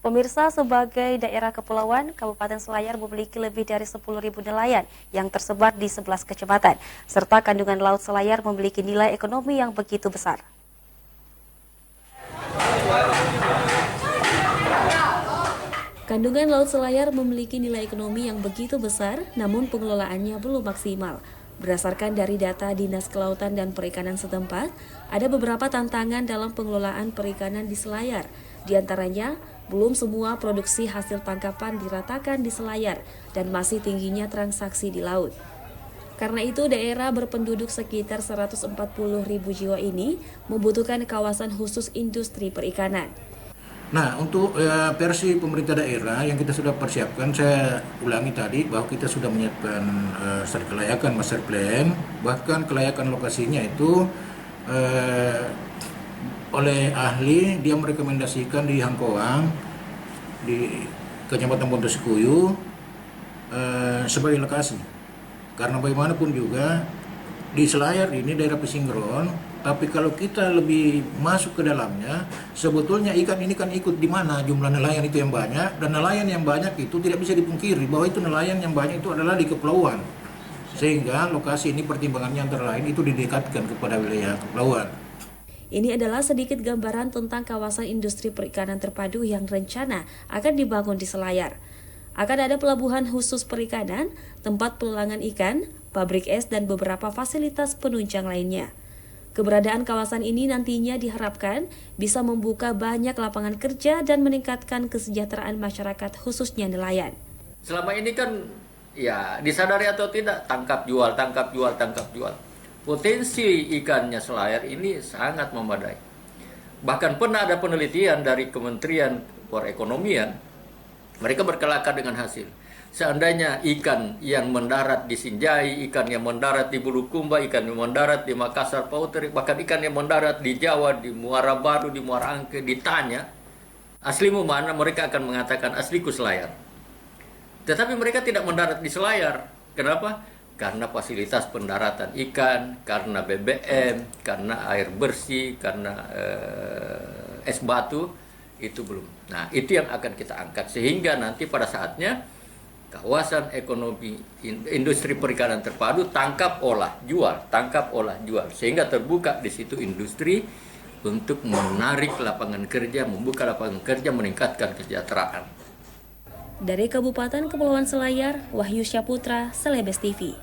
Pemirsa, sebagai daerah kepulauan, Kabupaten Selayar memiliki lebih dari 10.000 nelayan yang tersebar di 11 kecamatan, serta kandungan laut Selayar memiliki nilai ekonomi yang begitu besar. Kandungan laut Selayar memiliki nilai ekonomi yang begitu besar, namun pengelolaannya belum maksimal. Berdasarkan dari data Dinas Kelautan dan Perikanan setempat, ada beberapa tantangan dalam pengelolaan perikanan di Selayar. Di antaranya, belum semua produksi hasil tangkapan diratakan di Selayar dan masih tingginya transaksi di laut. Karena itu, daerah berpenduduk sekitar 140.000 jiwa ini membutuhkan kawasan khusus industri perikanan. Nah, untuk versi pemerintah daerah yang kita sudah persiapkan, saya ulangi tadi bahwa kita sudah menyiapkan kelayakan master plan, bahkan kelayakan lokasinya itu oleh ahli, dia merekomendasikan di Hangkoang, di Kecamatan Pontosikuyu sebagai lokasi. Karena bagaimanapun juga di Selayar ini daerah pesinggeron, tapi kalau kita lebih masuk ke dalamnya, sebetulnya ikan ini kan ikut di mana jumlah nelayan itu yang banyak, dan nelayan yang banyak itu tidak bisa dipungkiri bahwa itu nelayan yang banyak itu adalah di kepulauan. Sehingga lokasi ini pertimbangannya antara lain itu didekatkan kepada wilayah kepulauan. Ini adalah sedikit gambaran tentang kawasan industri perikanan terpadu yang rencana akan dibangun di Selayar. Akan ada pelabuhan khusus perikanan, tempat pelelangan ikan, pabrik es, dan beberapa fasilitas penunjang lainnya. Keberadaan kawasan ini nantinya diharapkan bisa membuka banyak lapangan kerja dan meningkatkan kesejahteraan masyarakat khususnya nelayan. Selama ini kan ya disadari atau tidak tangkap jual. Potensi ikannya Selayar ini sangat memadai. Bahkan pernah ada penelitian dari Kementerian Perekonomian, mereka berkelakar dengan hasil. Seandainya ikan yang mendarat di Sinjai, ikan yang mendarat di Bulukumba, ikan yang mendarat di Makassar, Pauteri, bahkan ikan yang mendarat di Jawa, di Muara Baru, di Muara Angke, ditanya, aslimu mana? Mereka akan mengatakan asliku Selayar. Tetapi mereka tidak mendarat di Selayar. Kenapa? Karena fasilitas pendaratan ikan, karena BBM, karena air bersih, karena es batu, itu belum. Nah, itu yang akan kita angkat sehingga nanti pada saatnya kawasan ekonomi industri perikanan terpadu tangkap olah jual sehingga terbuka di situ industri untuk menarik lapangan kerja, membuka lapangan kerja, meningkatkan kesejahteraan. Dari Kabupaten Kepulauan Selayar, Wahyu Syaputra, Celebes TV.